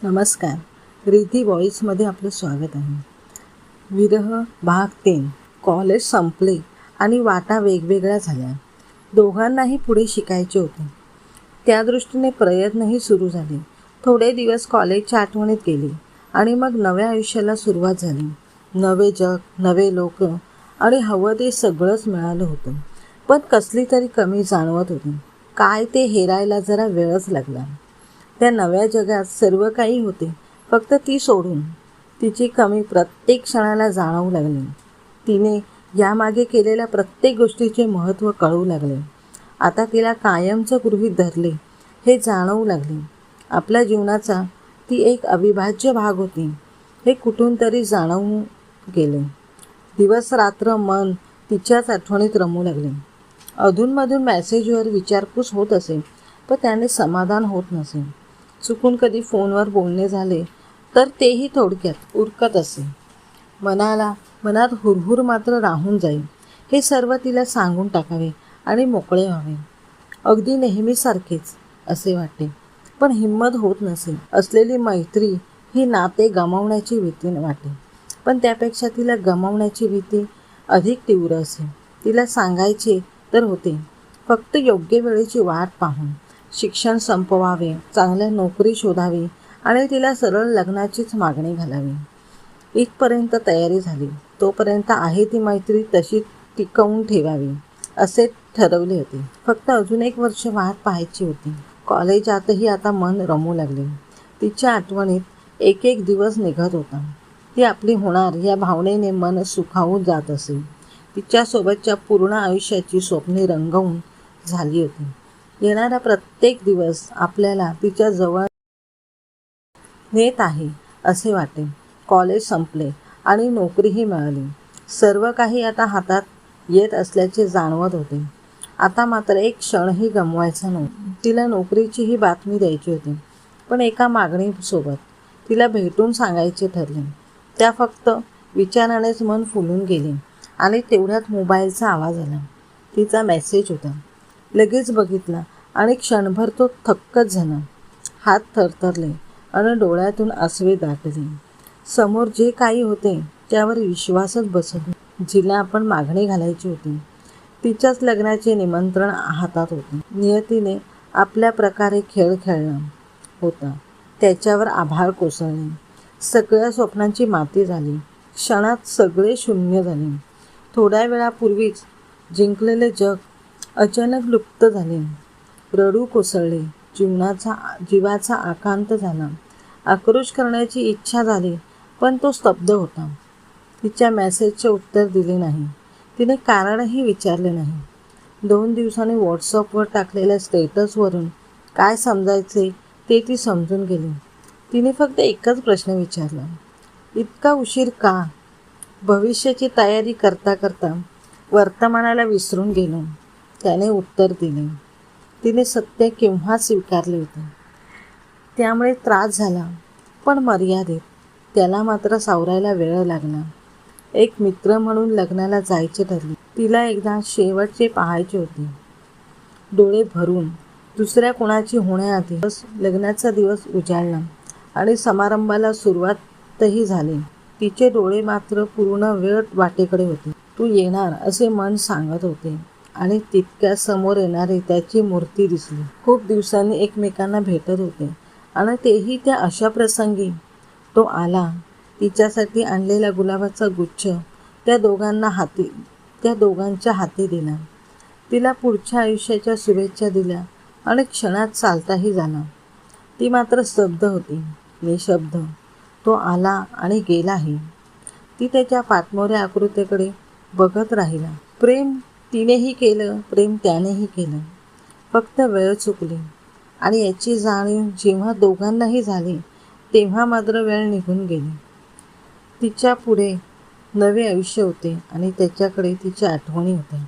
नमस्कार. रिधी व्हॉईसमध्ये आपलं स्वागत आहे. विरह भाग 3. कॉलेज संपले आणि वाटा वेगवेगळ्या झाल्या. दोघांनाही पुढे शिकायचे होते. त्या दृष्टीने प्रयत्नही सुरू झाले. थोडे दिवस कॉलेजच्या आठवणीत गेले आणि मग नव्या आयुष्याला सुरुवात झाली. नवे जग, नवे लोक आणि हवं ते सगळंच मिळालं होतं. पण कसली तरी कमी जाणवत होती. काय ते हेरायला जरा वेळच लागला. त्या नव्या जगात सर्व काही होते, फक्त ती सोडून. तिची कमी प्रत्येक क्षणाला जाणवू लागली. तिने यामागे केलेल्या प्रत्येक गोष्टीचे महत्त्व कळू लागले. आता तिला कायमचं गृहीत धरले हे जाणवू लागले. आपल्या जीवनाचा ती एक अविभाज्य भाग होती हे कुठून तरी जाणवून गेले. दिवस रात्र मन तिच्याच आठवणीत रमू लागले. अधूनमधून मेसेजवर विचारपूस होत असे, पण त्याने समाधान होत नसे. चुकून कधी फोनवर बोलणे झाले तर तेही थोडक्यात उरकत असे. मनात हुरहुर मात्र राहून जाईल. हे सर्व तिला सांगून टाकावे आणि मोकळे व्हावे. अगदी नेहमीसारखेच असे वाटे, पण हिंमत होत नसे. असलेली मैत्री ही नाते गमावण्याची भीती वाटे, पण त्यापेक्षा तिला गमावण्याची भीती अधिक तीव्र असे. तिला सांगायचे तर होते, फक्त योग्य वेळेची वाट पाहून. शिक्षण संपवावे, चांगल्या नोकरी शोधावी आणि तिला सरळ लग्नाचीच मागणी घालावी. इथपर्यंत तयारी झाली. तोपर्यंत आहे ती मैत्री तशी टिकवून ठेवावी असे ठरवले होते. फक्त अजून 1 वर्ष वाट पाहायची होती. कॉलेजातही आता मन रमू लागले. तिच्या आठवणीत एक एक दिवस निघत होता. ती आपली होणार या भावनेने मन सुखावून जात असे. तिच्यासोबतच्या पूर्ण आयुष्याची स्वप्ने रंगवून झाली होती. येणारा प्रत्येक दिवस आपल्याला तिच्या जवळ नेत आहे असे वाटे. कॉलेज संपले आणि नोकरीही मिळाली. सर्व काही आता हातात येत असल्याचे जाणवत होते. आता मात्र एक क्षणही गमवायचा नव्हता. तिला नोकरीचीही बातमी द्यायची होती, पण एका मागणीसोबत. तिला भेटून सांगायचे ठरले. त्या फक्त विचारानेच मन फुलून गेले आणि तेवढ्यात मोबाईलचा आवाज आला. तिचा मेसेज होता. लगेच बघितला आणि क्षणभर तो थक्कच झाला. हात थरथरले आणि डोळ्यातून आसवे दाटले. समोर जे काही होते त्यावर विश्वासच बसत नाही. जिला आपण मागणी घालायची होती तिच्याच लग्नाचे निमंत्रण हातात होते. नियतीने आपल्या प्रकारे खेळ खेळला होता. त्याच्यावर आभाळ कोसळले. सगळ्या स्वप्नांची माती झाली. क्षणात सगळे शून्य झाले. थोड्या वेळापूर्वीच जिंकलेले जग अचानक लुप्त झाले. रडू कोसळले. जीवाचा आकांत झाला. आक्रोश करण्याची इच्छा झाली, पण तो स्तब्ध होता. तिच्या मेसेजचे उत्तर दिले नाही. तिने कारणही विचारले नाही. 2 दिवसांनी व्हॉट्सअपवर टाकलेल्या स्टेटसवरून काय समजायचे ते ती समजून गेली. तिने फक्त एकच प्रश्न विचारला, इतका उशीर का? भविष्याची तयारी करता करता वर्तमानाला विसरून गेलो. त्याने उत्तर दिले, तिने सत्य केव्हाच स्वीकारले होते. त्यामुळे त्रास झाला, पण मर्यादित. त्याला मात्र सावरायला वेळ लागला. एक मित्र म्हणून लग्नाला जायचे ठरले. तिला एकदा शेवटचे पाहायचे होते, डोळे भरून. दुसऱ्या कुणाची होण्याआधी लग्नाचा दिवस उजाडला आणि समारंभाला सुरुवातही झाली. तिचे डोळे मात्र पूर्ण वेळ वाटेकडे होते. तू येणार असे मन सांगत होते आणि तितक्या समोर येणारी त्याची मूर्ती दिसली. खूप दिवसांनी एकमेकांना भेटत होते आणि तेही त्या अशा प्रसंगी. तो आला. तिच्यासाठी आणलेला गुलाबाचा गुच्छ त्या दोघांच्या हाती दिला. तिला पुढच्या आयुष्याच्या शुभेच्छा दिल्या आणि क्षणात चालताही झाला. ती मात्र स्तब्ध होती, निशब्द. तो आला आणि गेलाही. ती त्याच्या पाठमोऱ्या आकृतीकडे बघत राहिला. प्रेम तिनेही केलं, प्रेम त्यानेही केलं. फक्त वेळ चुकली आणि याची जाणीव जेव्हा दोघांनाही झाली तेव्हा मात्र वेळ निघून गेली. तिच्या पुढे नवे आयुष्य होते आणि त्याच्याकडे तिच्या आठवणी होत्या.